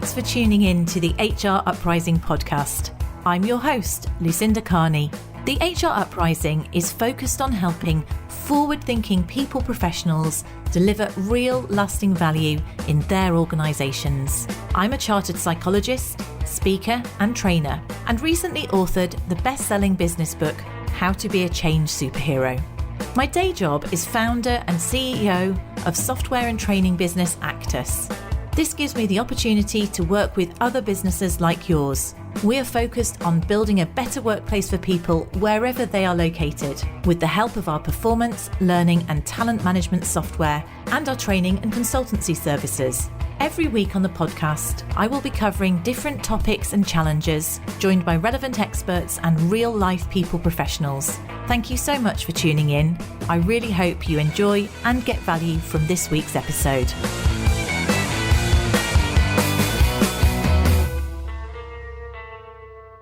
Thanks for tuning in to the HR Uprising podcast. I'm your host, Lucinda Carney. The HR Uprising is focused on helping forward-thinking people professionals deliver real lasting value in their organisations. I'm a chartered psychologist, speaker and trainer, and recently authored the best-selling business book, How to Be a Change Superhero. My day job is founder and CEO of software and training business Actus. This gives me the opportunity to work with other businesses like yours. We are focused on building a better workplace for people wherever they are located, with the help of our performance, learning and talent management software and our training and consultancy services. Every week on the podcast, I will be covering different topics and challenges, joined by relevant experts and real-life people professionals. Thank you so much for tuning in. I really hope you enjoy and get value from this week's episode.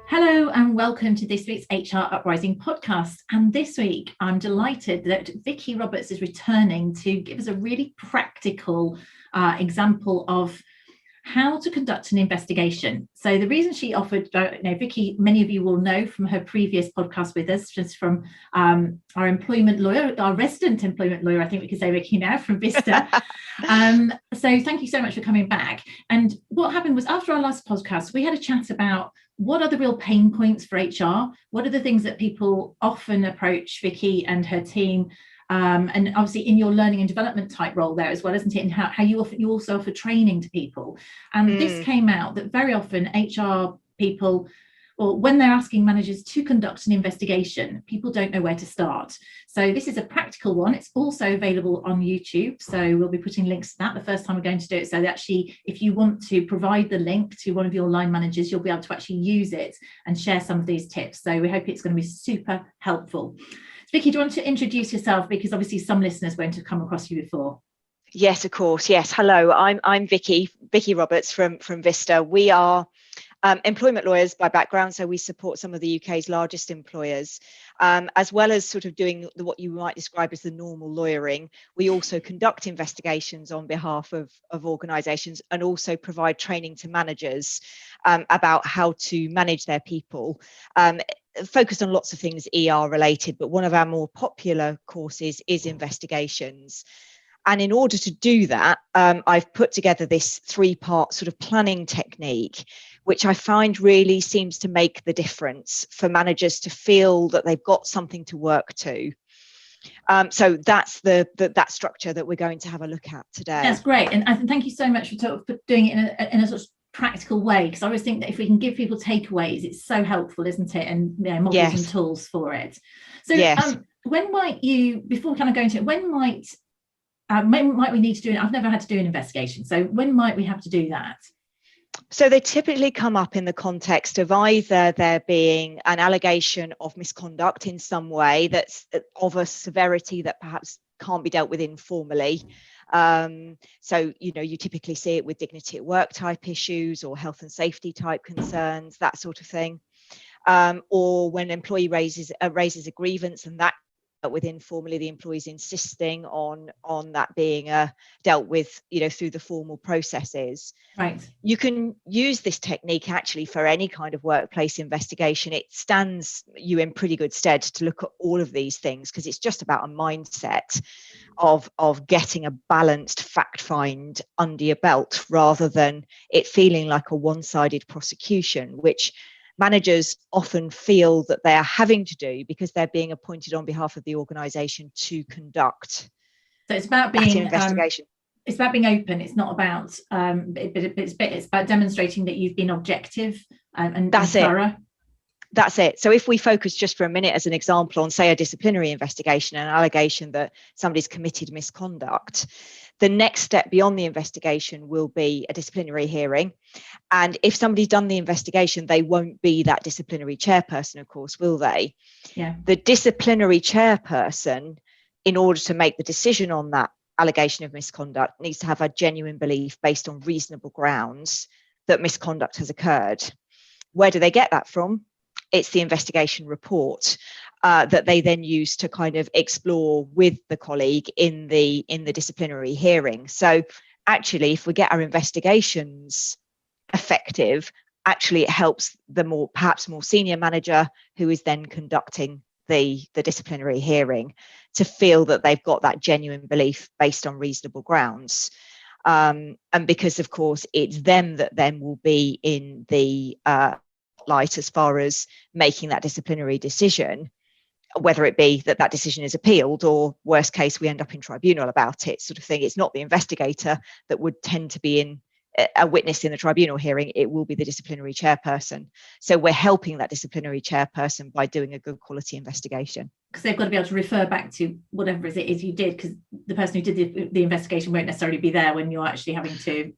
Hello and welcome to this week's HR Uprising podcast. And this week, I'm delighted that Vicky Roberts is returning to give us a really practical example of how to conduct an investigation. So the reason she offered, Vicky, many of you will know from her previous podcast with us, just from our employment lawyer, our resident employment lawyer, I think we can say Vicky now, from Vista. So thank you so much for coming back. And what happened was, after our last podcast, we had a chat about what are the real pain points for HR? What are the things that people often approach Vicky and her team? And obviously in your learning and development type role there as well, isn't it? And how you also offer training to people. And this came out that very often HR people, or when they're asking managers to conduct an investigation, people don't know where to start. So this is a practical one. It's also available on YouTube. So we'll be putting links to that the first time we're going to do it. So that actually, if you want to provide the link to one of your line managers, you'll be able to actually use it and share some of these tips. So we hope it's going to be super helpful. Vicky, do you want to introduce yourself? Because obviously some listeners won't have come across you before. Yes, of course. Yes. Hello, I'm Vicky Roberts from Vista. We are employment lawyers by background, so we support some of the UK's largest employers, as well as sort of doing what you might describe as the normal lawyering. We also conduct investigations on behalf of organisations and also provide training to managers about how to manage their people. Focused on lots of things ER related, but one of our more popular courses is investigations. And in order to do that, I've put together this 3-part sort of planning technique, which I find really seems to make the difference for managers to feel that they've got something to work to. So that's that structure that we're going to have a look at today. That's great. And I thank you so much for doing it in a sort of practical way, because I always think that if we can give people takeaways, it's so helpful, isn't it? And models and tools for it. So when might you, before we kind of go into it, when might we need to do it? I've never had to do an investigation, so when might we have to do that? So they typically come up in the context of either there being an allegation of misconduct in some way that's of a severity that perhaps can't be dealt with informally. So, you typically see it with dignity at work type issues or health and safety type concerns, that sort of thing. Or when an employee raises a grievance, and that with informally, the employee's insisting on that being dealt with, through the formal processes. Right. You can use this technique actually for any kind of workplace investigation. It stands you in pretty good stead to look at all of these things, because it's just about a mindset of getting a balanced fact find under your belt, rather than it feeling like a one-sided prosecution, which managers often feel that they are having to do because they're being appointed on behalf of the organisation to conduct. So it's about being investigation. It's about being open. It's not about it's about demonstrating that you've been objective and thorough. That's it. So if we focus just for a minute as an example on, say, a disciplinary investigation, an allegation that somebody's committed misconduct, the next step beyond the investigation will be a disciplinary hearing. And if somebody's done the investigation, they won't be that disciplinary chairperson, of course, will they? Yeah. The disciplinary chairperson, in order to make the decision on that allegation of misconduct, needs to have a genuine belief based on reasonable grounds that misconduct has occurred. Where do they get that from? It's the investigation report that they then use to kind of explore with the colleague in the disciplinary hearing. So actually, if we get our investigations effective, actually it helps the perhaps more senior manager who is then conducting the disciplinary hearing to feel that they've got that genuine belief based on reasonable grounds. And because, of course, it's them that then will be in the light as far as making that disciplinary decision, whether it be that decision is appealed or, worst case, we end up in tribunal about it, sort of thing. It's not the investigator that would tend to be in a witness in the tribunal hearing. It will be the disciplinary chairperson. So we're helping that disciplinary chairperson by doing a good quality investigation. Because they've got to be able to refer back to whatever it is you did, because the person who did the investigation won't necessarily be there when you're actually having to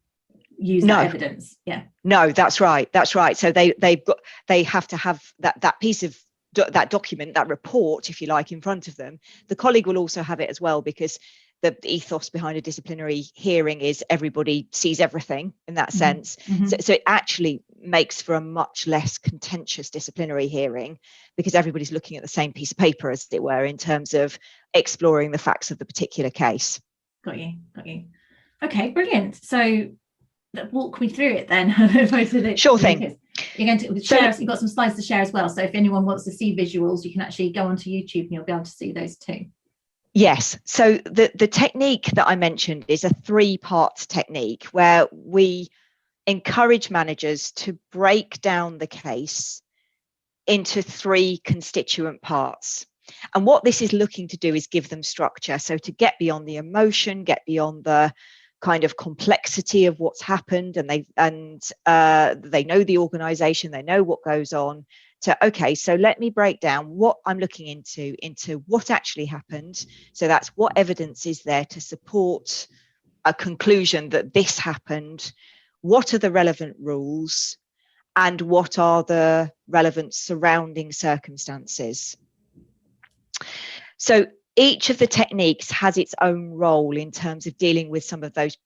use that evidence. Yeah. No, that's right. So they have to have that piece of that document, that report, if you like, in front of them. The colleague will also have it as well, because the ethos behind a disciplinary hearing is everybody sees everything in that sense. So it actually makes for a much less contentious disciplinary hearing, because everybody's looking at the same piece of paper, as it were, in terms of exploring the facts of the particular case. Got you. Okay, brilliant. So walk me through it then. Sure thing. You're going to share. You've got some slides to share as well. So if anyone wants to see visuals, you can actually go onto YouTube and you'll be able to see those too. Yes. So the technique that I mentioned is a 3-part technique where we encourage managers to break down the case into 3 constituent parts. And what this is looking to do is give them structure. So to get beyond the emotion, get beyond the kind of complexity of what's happened, and they know the organization, they know what goes on, to, okay, so let me break down what I'm looking into what actually happened. So that's what evidence is there to support a conclusion that this happened, what are the relevant rules, and what are the relevant surrounding circumstances. So each of the techniques has its own role in terms of dealing with some of those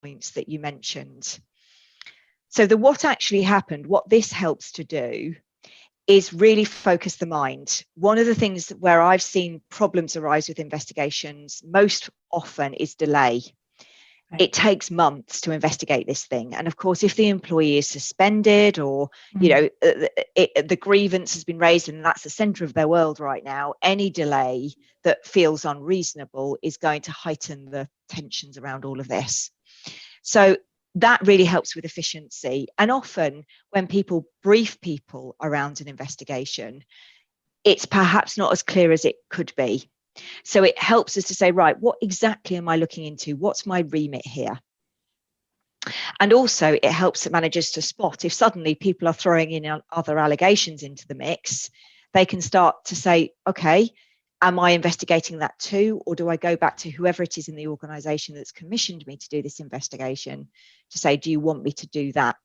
points that you mentioned. So the what actually happened, what this helps to do is really focus the mind. One of the things where I've seen problems arise with investigations most often is delay. Right. It takes months to investigate this thing. And of course, if the employee is suspended or, the grievance has been raised and that's the center of their world right now, any delay that feels unreasonable is going to heighten the tensions around all of this. So that really helps with efficiency. And often when people brief people around an investigation, it's perhaps not as clear as it could be. So it helps us to say, right, what exactly am I looking into? What's my remit here? And also it helps the managers to spot if suddenly people are throwing in other allegations into the mix, they can start to say, okay, am I investigating that too? Or do I go back to whoever it is in the organisation that's commissioned me to do this investigation to say, do you want me to do that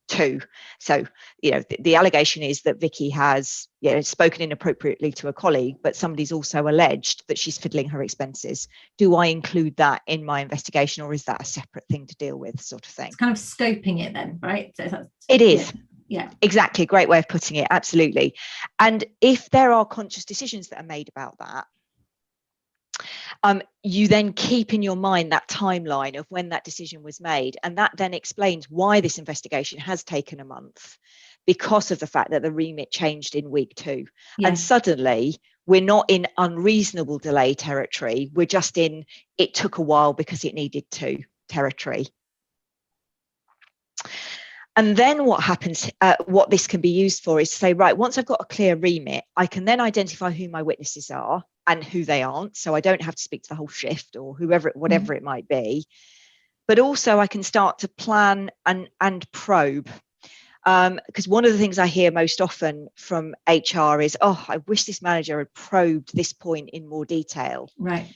too? So, the allegation is that Vicky has spoken inappropriately to a colleague, but somebody's also alleged that she's fiddling her expenses. Do I include that in my investigation, or is that a separate thing to deal with, sort of thing? It's kind of scoping it then, right? So it is. Yeah, exactly. Great way of putting it. Absolutely. And if there are conscious decisions that are made about that, you then keep in your mind that timeline of when that decision was made. And that then explains why this investigation has taken a month, because of the fact that the remit changed in week 2. Yeah. And suddenly we're not in unreasonable delay territory. We're just in it took a while because it needed to territory. And then what happens, what this can be used for is to say, right, once I've got a clear remit, I can then identify who my witnesses are and who they aren't. So I don't have to speak to the whole shift or whatever it might be. But also I can start to plan and probe. Because one of the things I hear most often from HR is, oh, I wish this manager had probed this point in more detail. Right.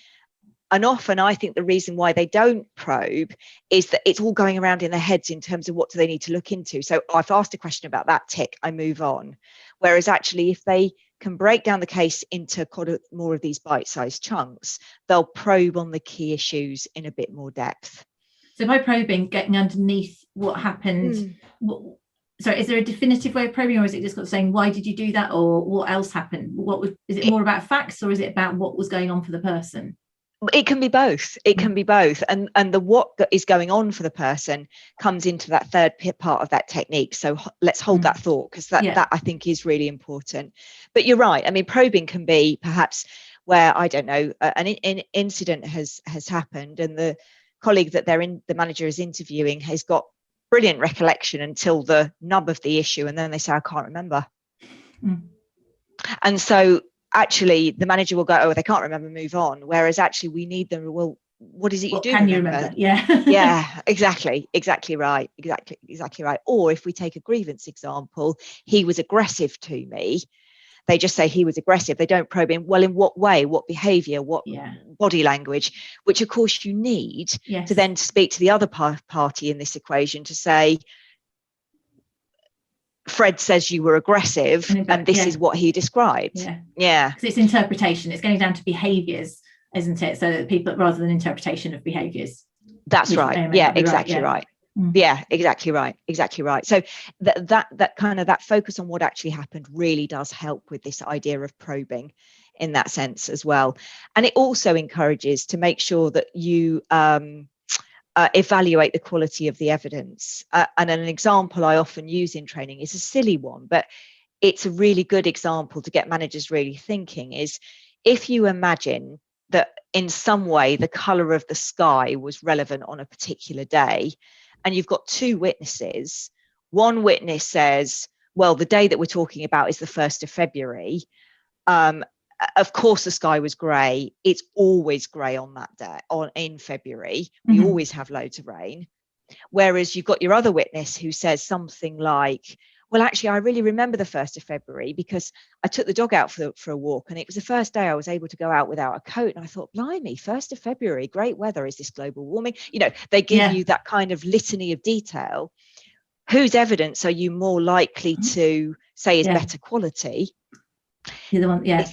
And often I think the reason why they don't probe is that it's all going around in their heads in terms of what do they need to look into. So I've asked a question about that, tick, I move on. Whereas actually if they can break down the case into more of these bite-sized chunks, they'll probe on the key issues in a bit more depth. So by probing, getting underneath what happened, so is there a definitive way of probing, or is it just saying, why did you do that, or what else happened? Is it more about facts, or is it about what was going on for the person? It can be both. It can be both. And the what is going on for the person comes into that third part of that technique. So let's hold that thought, because that I think is really important. But you're right. I mean, probing can be perhaps where, I don't know, an incident has happened, and the colleague that the manager is interviewing has got brilliant recollection until the nub of the issue, and then they say, I can't remember. And so actually the manager will go, oh, they can't remember, move on. Whereas actually we need them, well, what is it you do can remember? You remember? Yeah. Yeah, exactly right. Exactly right. Or if we take a grievance example, he was aggressive to me. They just say he was aggressive. They don't probe in, well, in what way, what behavior, what body language, which of course you need to then speak to the other party in this equation to say, Fred says you were aggressive, and this is what he described. Yeah. Because it's interpretation. It's going down to behaviours, isn't it? So that people, rather than interpretation of behaviours. That's right. Yeah, exactly right. Yeah, exactly right. So that kind of that focus on what actually happened really does help with this idea of probing in that sense as well. And it also encourages to make sure that you evaluate the quality of the evidence. And an example I often use in training is a silly one, but it's a really good example to get managers really thinking, is if you imagine that in some way the colour of the sky was relevant on a particular day, and you've got two witnesses. One witness says, well, the day that we're talking about is the 1st of February. Of course, the sky was grey. It's always grey on that day, in February. We always have loads of rain. Whereas you've got your other witness who says something like, well, actually, I really remember the 1st of February because I took the dog out for a walk, and it was the first day I was able to go out without a coat. And I thought, blimey, 1st of February, great weather. Is this global warming? You know, they give you that kind of litany of detail. Whose evidence are you more likely to say is better quality? You're the one, the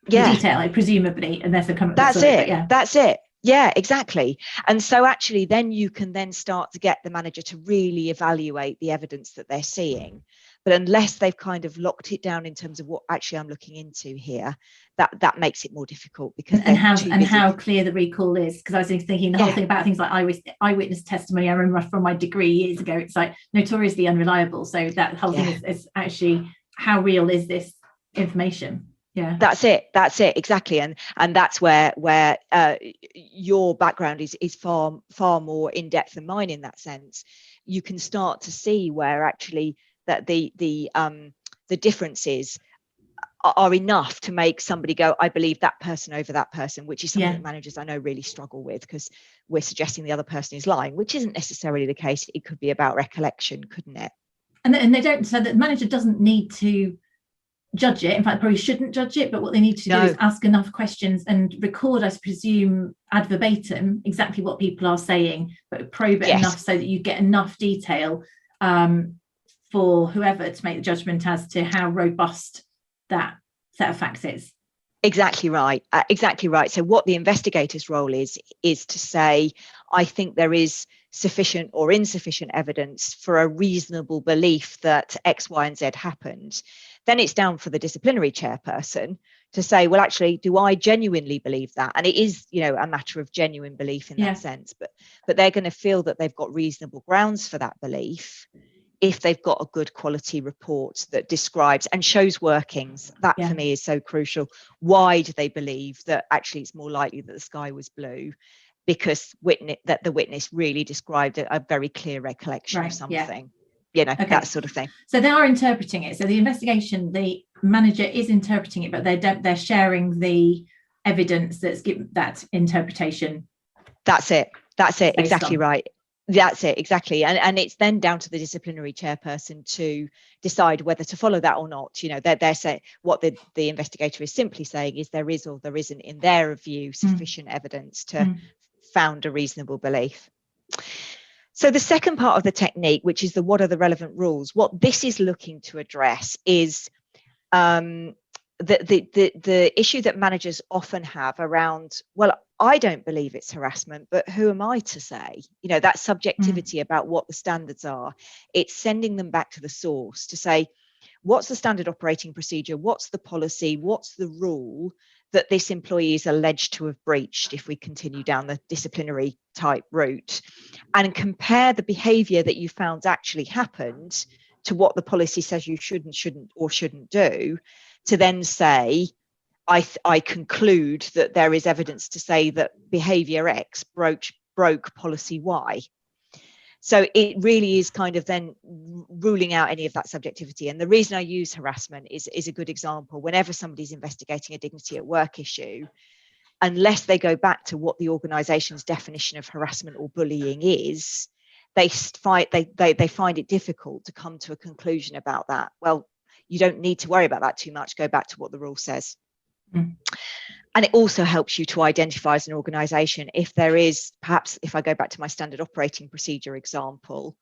detail, like, presumably, and therefore come up with That's it. Yeah, exactly. And so actually then you can then start to get the manager to really evaluate the evidence that they're seeing. But unless they've kind of locked it down in terms of what actually I'm looking into here, that makes it more difficult, because how clear the recall is. Because I was thinking the whole thing about things like eyewitness testimony. I remember from my degree years ago, it's like notoriously unreliable. So that whole thing is actually, how real is this information? Yeah, that's it exactly. And that's where your background is far more in depth than mine in that sense. You can start to see where actually that the differences are enough to make somebody go, I believe that person over that person, which is something that managers I know really struggle with, because we're suggesting the other person is lying, which isn't necessarily the case. It could be about recollection, couldn't it? And they don't, so the manager doesn't need to judge it. In fact, probably shouldn't judge it, but what they need to do is ask enough questions and record, I presume, ad verbatim exactly what people are saying, but probe it enough so that you get enough detail for whoever to make the judgment as to how robust that set of facts is. Exactly right. So what the investigator's role is to say, I think there is sufficient or insufficient evidence for a reasonable belief that X, Y, and Z happened. Then it's down for the disciplinary chairperson to say, well, actually, do I genuinely believe that? And it is, a matter of genuine belief in that sense. But they're going to feel that they've got reasonable grounds for that belief if they've got a good quality report that describes and shows workings. That for me is so crucial. Why do they believe that actually it's more likely that the sky was blue? Because the witness really described a very clear recollection of something. That sort of thing. So they are interpreting it. So the investigation, the manager is interpreting it, but they're sharing the evidence that's given that interpretation. That's it. Exactly right. That's it, exactly. And it's then down to the disciplinary chairperson to decide whether to follow that or not. They're saying, what the investigator is simply saying is there is or there isn't, in their view, sufficient evidence to found a reasonable belief. So the second part of the technique, which is what are the relevant rules, what this is looking to address is the issue that managers often have around, well, I don't believe it's harassment, but who am I to say? That subjectivity about what the standards are. It's sending them back to the source to say, what's the standard operating procedure? What's the policy? What's the rule that this employee is alleged to have breached, if we continue down the disciplinary type route, and compare the behaviour that you found actually happened to what the policy says you shouldn't do, to then say, I conclude that there is evidence to say that behaviour X broke policy Y. So it really is kind of then ruling out any of that subjectivity. And the reason I use harassment is a good example. Whenever somebody's investigating a dignity at work issue, unless they go back to what the organisation's definition of harassment or bullying is, they find it difficult to come to a conclusion about that. Well, you don't need to worry about that too much. Go back to what the rule says. Mm. And it also helps you to identify as an organisation if there is, perhaps if I go back to my standard operating procedure example,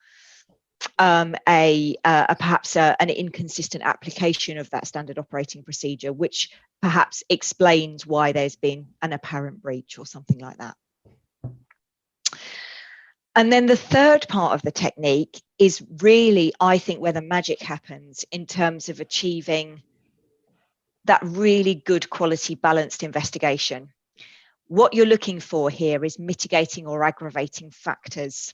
perhaps an inconsistent application of that standard operating procedure, which perhaps explains why there's been an apparent breach or something like that. And then the third part of the technique is really, I think, where the magic happens in terms of achieving that really good quality balanced investigation. What you're looking for here is mitigating or aggravating factors.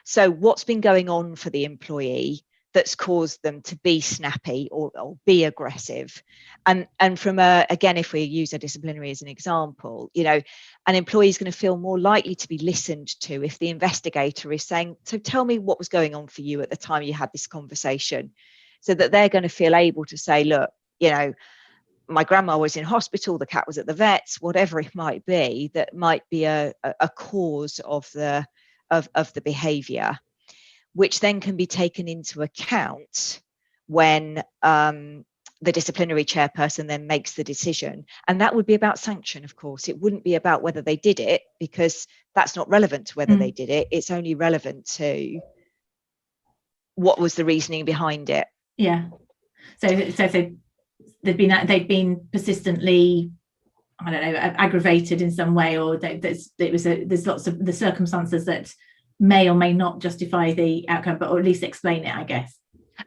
So what's been going on for the employee that's caused them to be snappy or be aggressive? And from again, if we use a disciplinary as an example, an employee is going to feel more likely to be listened to if the investigator is saying, so tell me what was going on for you at the time you had this conversation, so that they're going to feel able to say, look, my grandma was in hospital, the cat was at the vet's, whatever it might be, that might be a cause of the behaviour, which then can be taken into account when the disciplinary chairperson then makes the decision. And that would be about sanction, of course. It wouldn't be about whether they did it, because that's not relevant to whether they did it. It's only relevant to what was the reasoning behind it. Yeah. So they've been persistently, I don't know, aggravated in some way, or there's lots of the circumstances that may or may not justify the outcome, but or at least explain it, I guess.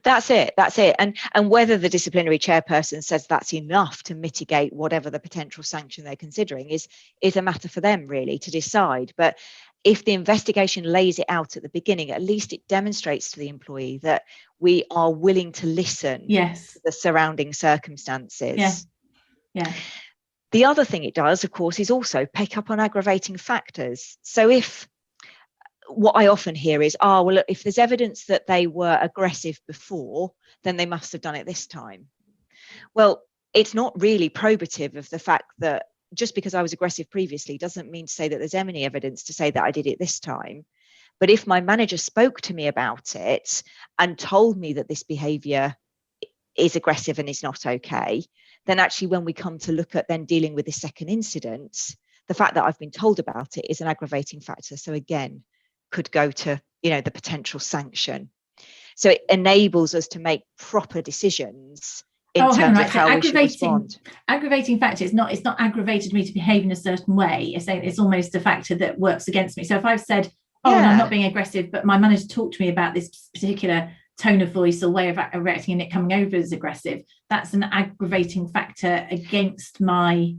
That's it. And whether the disciplinary chairperson says that's enough to mitigate whatever the potential sanction they're considering is a matter for them really to decide. But if the investigation lays it out at the beginning, at least it demonstrates to the employee that we are willing to listen to the surrounding circumstances. Yeah. The other thing it does, of course, is also pick up on aggravating factors. So what I often hear is, well, look, if there's evidence that they were aggressive before, then they must have done it this time. Well, it's not really probative of the fact that just because I was aggressive previously doesn't mean to say that there's any evidence to say that I did it this time. But if my manager spoke to me about it and told me that this behaviour is aggressive and is not okay, then actually when we come to look at then dealing with the second incident, the fact that I've been told about it is an aggravating factor. So again, could go to the potential sanction. So it enables us to make proper decisions in terms of how we should respond. Aggravating factor it's not aggravated me to behave in a certain way. It's almost a factor that works against me. So if I've said, I'm not being aggressive, but my manager talked to me about this particular tone of voice or way of reacting and it coming over as aggressive, that's an aggravating factor against my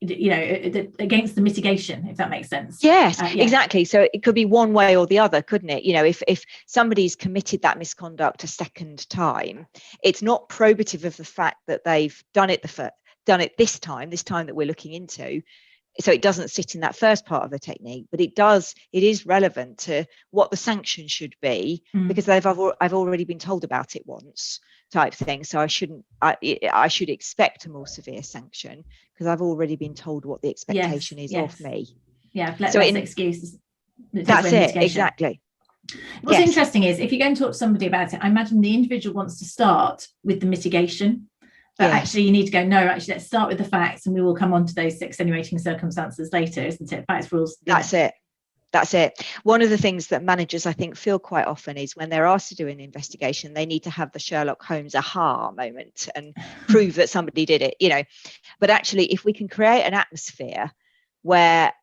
against the mitigation, if that makes sense. Yes, exactly. So it could be one way or the other, couldn't it? If somebody's committed that misconduct a second time, it's not probative of the fact that they've done it this time that we're looking into. So it doesn't sit in that first part of the technique, but it is relevant to what the sanction should be, because I've already been told about it once, type thing. So I should expect a more severe sanction because I've already been told what the expectation is of me. Yeah, less excuses. That's it, exactly. What's interesting is if you go and talk to somebody about it, I imagine the individual wants to start with the mitigation. But actually you need to go, no, actually let's start with the facts and we will come on to those extenuating circumstances later, isn't it? Facts, rules. That's it. One of the things that managers, I think, feel quite often is when they're asked to do an investigation, they need to have the Sherlock Holmes aha moment and prove that somebody did it, But actually, if we can create an atmosphere where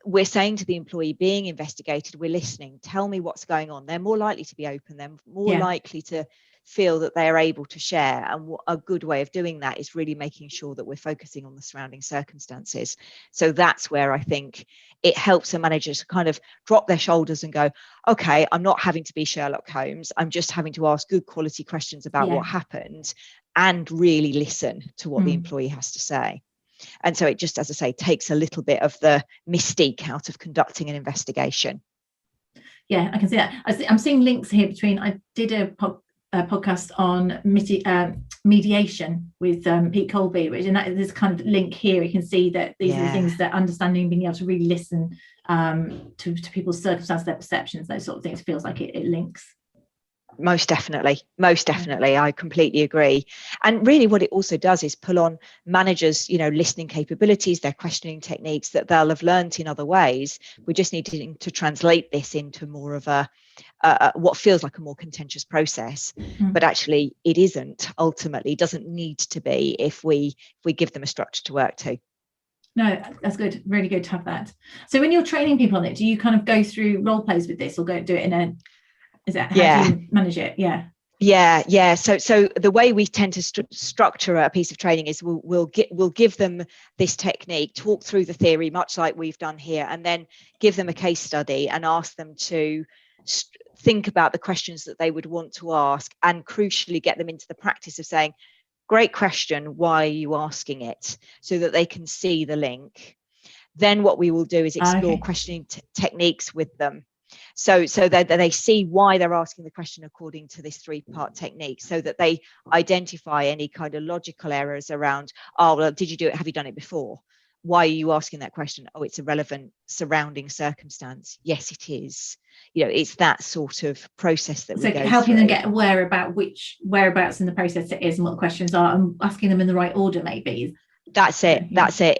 we're saying to the employee being investigated, we're listening, tell me what's going on. They're more likely to be open, they're more likely to feel that they're able to share. And a good way of doing that is really making sure that we're focusing on the surrounding circumstances. So that's where I think it helps a manager to kind of drop their shoulders and go, okay, I'm not having to be Sherlock Holmes, I'm just having to ask good quality questions about what happened and really listen to what the employee has to say. And so it just, as I say, takes a little bit of the mystique out of conducting an investigation. Yeah, I can see that. I'm seeing links here between, I did a podcast on mediation with Pete Colby, and there's kind of link here. You can see that these are the things that understanding, being able to really listen to people's circumstances, their perceptions, those sort of things, feels like it links. Most definitely. I completely agree. And really what it also does is pull on managers, listening capabilities, their questioning techniques that they'll have learned in other ways. We just need to translate this into more of a what feels like a more contentious process, but actually it isn't. Ultimately doesn't need to be if we give them a structure to work to. No, that's good. Really good to have that. So when you're training people on it, do you kind of go through role plays with this, or go do it in a, is that how do you manage it? Yeah. So the way we tend to structure a piece of training is we'll give them this technique, talk through the theory, much like we've done here, and then give them a case study and ask them to think about the questions that they would want to ask, and crucially get them into the practice of saying, great question, why are you asking it, so that they can see the link. Then what we will do is explore questioning techniques with them. So that they see why they're asking the question according to this 3-part technique, so that they identify any kind of logical errors around, oh, well, did you do it? Have you done it before? Why are you asking that question? Oh, it's a relevant surrounding circumstance. Yes, it is. It's that sort of process that we go helping through. them get aware about which whereabouts in the process it is and what the questions are, and asking them in the right order, maybe. That's it.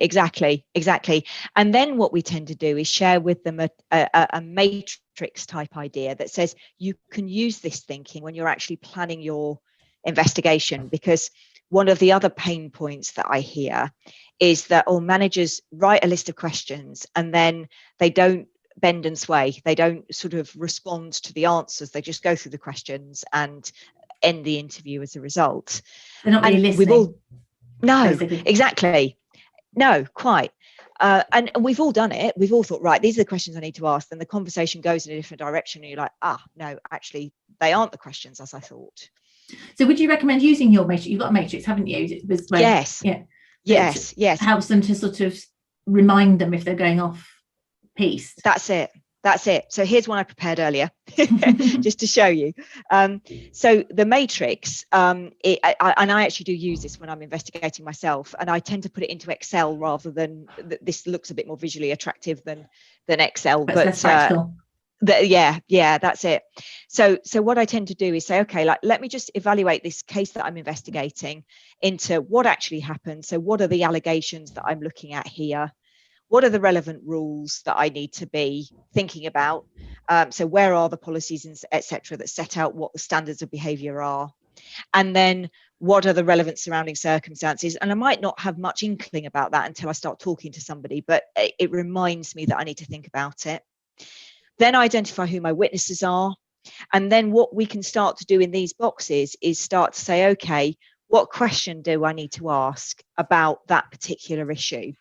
Exactly. And then what we tend to do is share with them a matrix type idea that says you can use this thinking when you're actually planning your investigation. Because one of the other pain points that I hear is that all managers write a list of questions and then they don't bend and sway. They don't sort of respond to the answers. They just go through the questions and end the interview as a result. They're not really listening. No, basically. Exactly. No, quite. And we've all done it. We've all thought, right, these are the questions I need to ask. Then the conversation goes in a different direction. And you're like, no, actually, they aren't the questions as I thought. So would you recommend using your matrix? You've got a matrix, haven't you? Yes. Yeah. Yes. Helps them to sort of remind them if they're going off piece. That's it. So here's one I prepared earlier, just to show you. So the matrix, and I actually do use this when I'm investigating myself, and I tend to put it into Excel rather than, this looks a bit more visually attractive than Excel. But less practical. Yeah, that's it. So what I tend to do is say, okay, let me just evaluate this case that I'm investigating into what actually happened. So what are the allegations that I'm looking at here? What are the relevant rules that I need to be thinking about? So where are the policies, etc., that set out what the standards of behaviour are? And then what are the relevant surrounding circumstances? And I might not have much inkling about that until I start talking to somebody, but it reminds me that I need to think about it. Then identify who my witnesses are. And then what we can start to do in these boxes is start to say, okay, what question do I need to ask about that particular issue?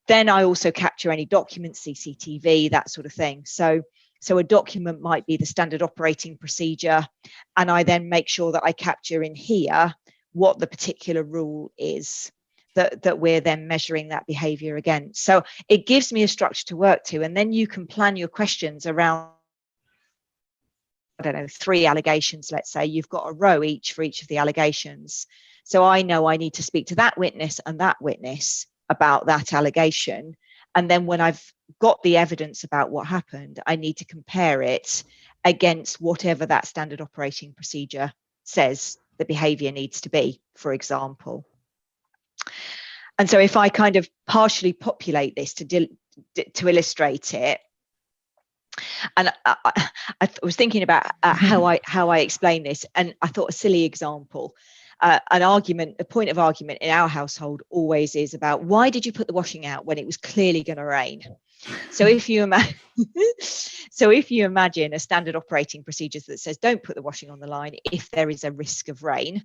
Then I also capture any documents, CCTV, that sort of thing. So a document might be the standard operating procedure, and I then make sure that I capture in here what the particular rule is that we're then measuring that behaviour against. So it gives me a structure to work to, and then you can plan your questions around, I don't know, 3 allegations, let's say. You've got a row each for each of the allegations. So I know I need to speak to that witness and that witness about that allegation. And then when I've got the evidence about what happened, I need to compare it against whatever that standard operating procedure says the behaviour needs to be, for example. And so if I kind of partially populate this to illustrate it, and I was thinking about how I explain this, and I thought a silly example. a point of argument in our household always is about, why did you put the washing out when it was clearly going to rain? So if you imagine a standard operating procedure that says don't put the washing on the line if there is a risk of rain,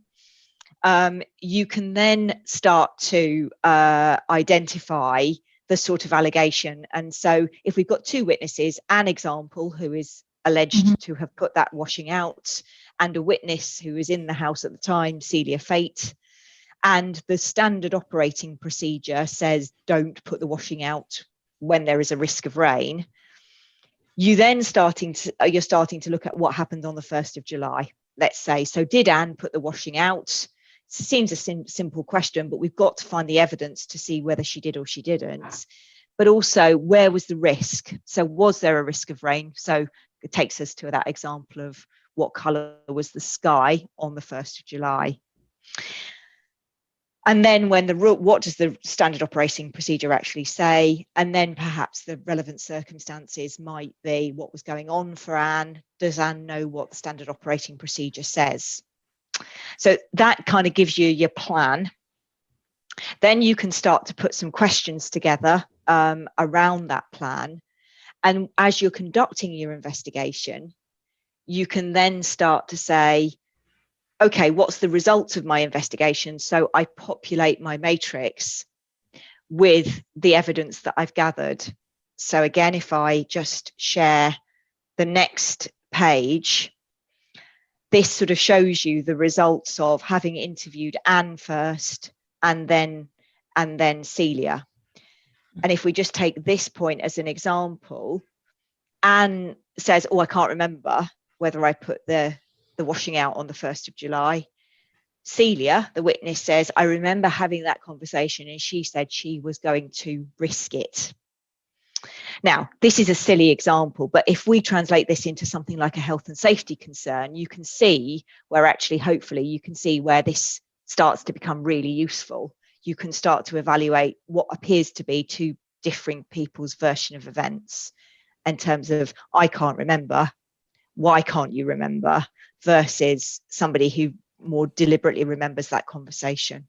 you can then start to identify the sort of allegation. And so if we've got two witnesses, an example who is alleged to have put that washing out, and a witness who was in the house at the time, Celia Fate, and the standard operating procedure says don't put the washing out when there is a risk of rain, you're starting to look at what happened on the 1st of July, let's say. So did Anne put the washing out? Seems a simple question, but we've got to find the evidence to see whether she did or she didn't. But also, where was the risk? So was there a risk of rain? So it takes us to that example of what colour was the sky on the 1st of July. And then what does the standard operating procedure actually say? And then perhaps the relevant circumstances might be, what was going on for Anne? Does Anne know what the standard operating procedure says? So that kind of gives you your plan. Then you can start to put some questions together around that plan. And as you're conducting your investigation, you can then start to say, okay, what's the results of my investigation? So I populate my matrix with the evidence that I've gathered. So again, if I just share the next page, this sort of shows you the results of having interviewed Anne first and then Celia. And if we just take this point as an example, Anne says, oh, I can't remember whether I put the washing out on the 1st of July. Celia, the witness, says, I remember having that conversation and she said she was going to risk it. Now, this is a silly example, but if we translate this into something like a health and safety concern, you can see where actually, hopefully, you can see where this starts to become really useful. You can start to evaluate what appears to be two differing people's version of events in terms of, I can't remember, why can't you remember, versus somebody who more deliberately remembers that conversation.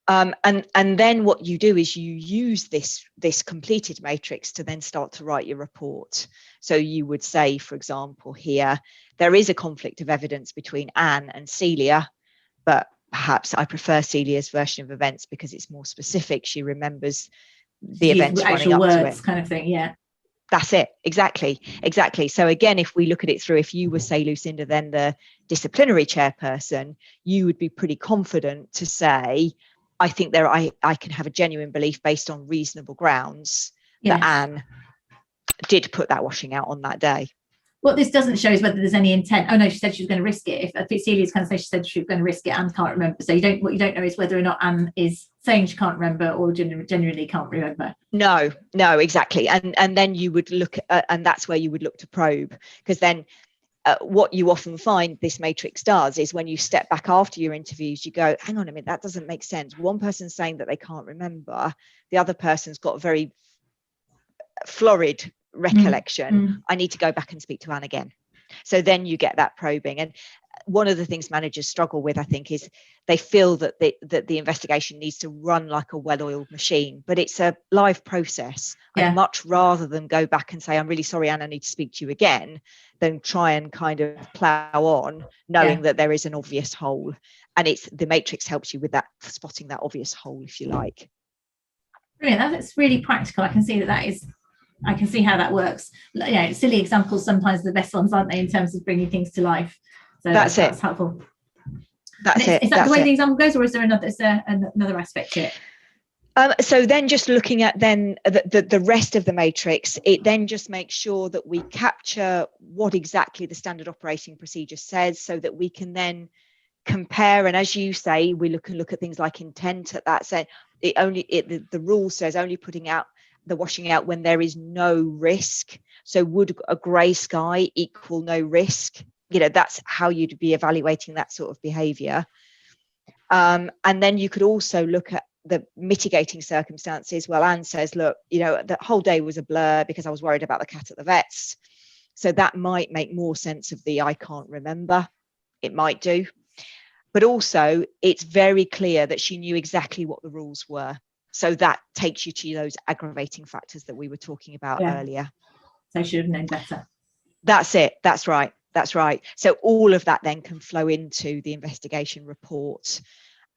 And then what you do is you use this completed matrix to then start to write your report. So you would say, for example, here, there is a conflict of evidence between Anne and Celia, but perhaps I prefer Celia's version of events because it's more specific. She remembers the events running up to it. Kind of thing, yeah. That's it, exactly. So again, if we look at it through, if you were, say, Lucinda, then the disciplinary chairperson, you would be pretty confident to say, I think I can have a genuine belief based on reasonable grounds that Anne did put that washing out on that day. What this doesn't show is whether there's any intent. Oh no, she said she was going to risk it. If Celia's kind of say she said she was going to risk it, Anne can't remember. So what you don't know is whether or not Anne is saying she can't remember or genuinely can't remember. No, exactly. And then you would look at, and that's where you would look to probe, because then what you often find this matrix does is when you step back after your interviews, you go, hang on a minute, that doesn't make sense. One person's saying that they can't remember, the other person's got a very florid recollection. I need to go back and speak to Anne again. So then you get that probing. And one of the things managers struggle with, I think, is they feel that the investigation needs to run like a well-oiled machine, but it's a live process. I'd much rather than go back and say, I'm really sorry, Anne, I need to speak to you again, than try and kind of plow on knowing that there is an obvious hole. And the matrix helps you with that, spotting that obvious hole, if you like. Brilliant. That's really practical. I can see I can see how that works. Silly examples sometimes are the best ones, aren't they, in terms of bringing things to life. So that's helpful. That's it. Is that the way the example goes, or is there another aspect to it? So then just looking at then the rest of the matrix, it then just makes sure that we capture what exactly the standard operating procedure says, so that we can then compare. And as you say, we look at things like intent at that. So the rule says only putting out the washing out when there is no risk. So would a grey sky equal no risk? That's how you'd be evaluating that sort of behaviour. And then you could also look at the mitigating circumstances. Well, Anne says, look, the whole day was a blur because I was worried about the cat at the vet's. So that might make more sense of the I can't remember. It might do. but also it's very clear that she knew exactly what the rules were. So that takes you to those aggravating factors that we were talking about earlier. So she should have known better. That's it. That's right. That's right. So all of that then can flow into the investigation report,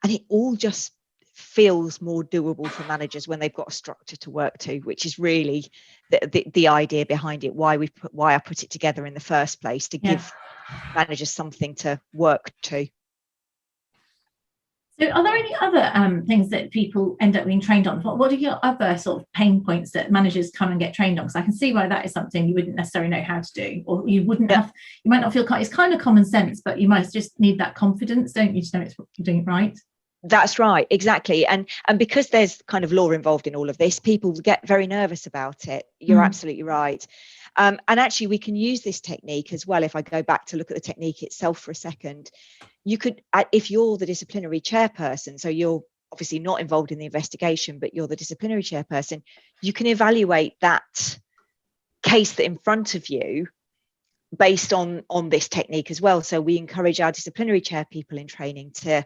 and it all just feels more doable for managers when they've got a structure to work to, which is really the idea behind it, why I put it together in the first place, to give managers something to work to. So are there any other things that people end up being trained on? What are your other sort of pain points that managers come and get trained on? Because I can see why that is something you wouldn't necessarily know how to do, or you wouldn't have, you might not feel, it's kind of common sense, but you might just need that confidence, don't you, to know you're doing it right? That's right, exactly. And because there's kind of law involved in all of this, people get very nervous about it. You're absolutely right. And actually, we can use this technique as well. If I go back to look at the technique itself for a second, you could, if you're the disciplinary chairperson, so you're obviously not involved in the investigation, but you're the disciplinary chairperson, you can evaluate that case that in front of you based on this technique as well. So we encourage our disciplinary chair people in training to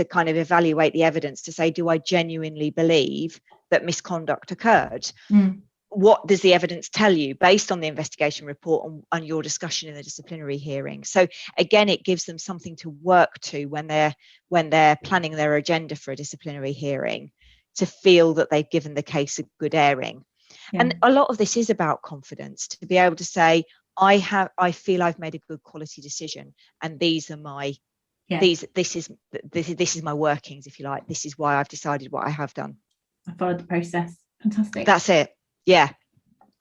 kind of evaluate the evidence to say, do I genuinely believe that misconduct occurred? What does the evidence tell you based on the investigation report and your discussion in the disciplinary hearing? So again, it gives them something to work to when they're planning their agenda for a disciplinary hearing, to feel that they've given the case a good airing. And a lot of this is about confidence, to be able to say, I feel I've made a good quality decision, and these are my this is my workings, if you like. This is why I've decided what I have done. I followed the process. Fantastic. That's it. Yeah.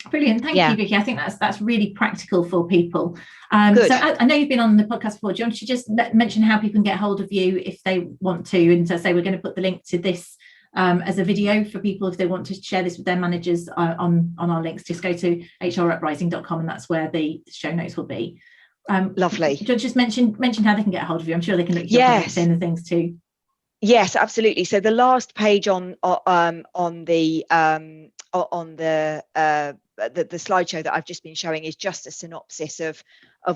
Brilliant. Thank you, Vicky. I think that's really practical for people. So I know you've been on the podcast before. Do you want to just mention how people can get hold of you if they want to? And so say we're going to put the link to this as a video for people if they want to share this with their managers on our links. Just go to hruprising.com, and that's where the show notes will be. Lovely. Just mention how they can get a hold of you. I'm sure they can look you up on LinkedIn and things too. Yes, absolutely. So the last page on the slideshow that I've just been showing is just a synopsis of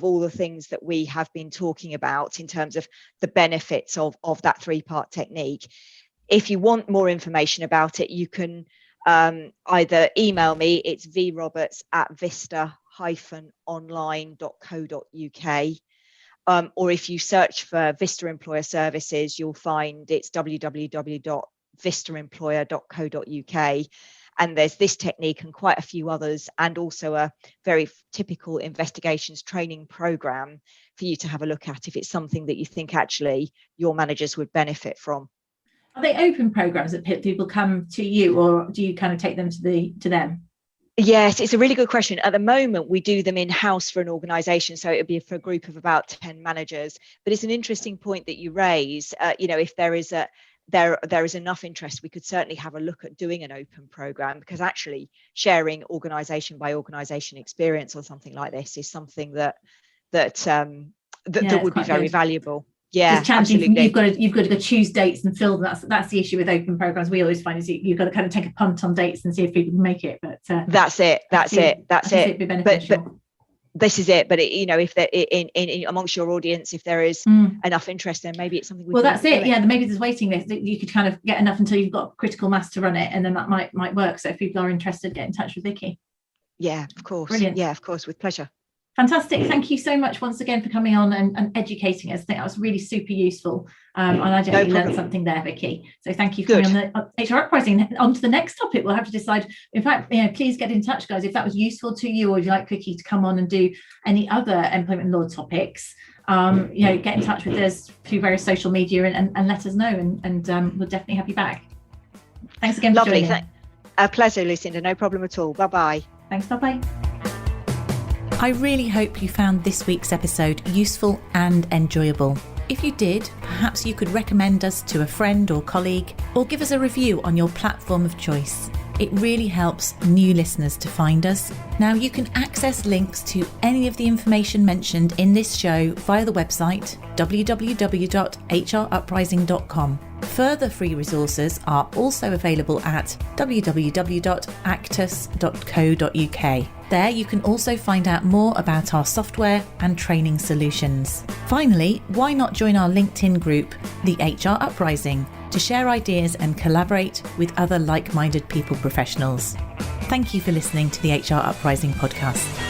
all the things that we have been talking about in terms of the benefits of that 3-part technique. If you want more information about it, you can either email me. It's vroberts@vista-online.co.uk. Or if you search for Vista Employer Services, you'll find it's www.vistaemployer.co.uk. And there's this technique and quite a few others, and also a very typical investigations training program for you to have a look at if it's something that you think actually your managers would benefit from. Are they open programs that people come to you, or do you kind of take them to them? Yes, it's a really good question. At the moment, we do them in-house for an organisation, so it would be for a group of about 10 managers. But it's an interesting point that you raise. If there is enough interest, we could certainly have a look at doing an open programme, because actually sharing organisation by organisation experience on something like this is something that would be very valuable. Yeah, absolutely. You've got to go choose dates and fill them. That's the issue with open programs. We always find is you've got to kind of take a punt on dates and see if people can make it. But that's it. It'd be beneficial. But this is it. But if there in amongst your audience, if there is enough interest, then maybe it's something. That's it. Yeah, maybe there's waiting list. You could kind of get enough until you've got critical mass to run it, and then that might work. So if people are interested, get in touch with Vicky. Yeah, of course. Brilliant. Yeah, of course, with pleasure. Fantastic. Thank you so much once again for coming on and educating us. I think that was really super useful. And I definitely learned something there, Vicky. So thank you for coming on the HR Uprising. On to the next topic, we'll have to decide. In fact, please get in touch, guys, if that was useful to you, or if you'd like Vicky to come on and do any other employment law topics. Get in touch with us through various social media and let us know, and we'll definitely have you back. Thanks again for joining. A pleasure, Lucinda. No problem at all. Bye-bye. Thanks. Bye-bye. I really hope you found this week's episode useful and enjoyable. If you did, perhaps you could recommend us to a friend or colleague, or give us a review on your platform of choice. It really helps new listeners to find us. Now, you can access links to any of the information mentioned in this show via the website www.hruprising.com. Further free resources are also available at www.actus.co.uk. There you can also find out more about our software and training solutions. Finally, why not join our LinkedIn group, the HR Uprising, to share ideas and collaborate with other like-minded people professionals. Thank you for listening to the HR Uprising podcast.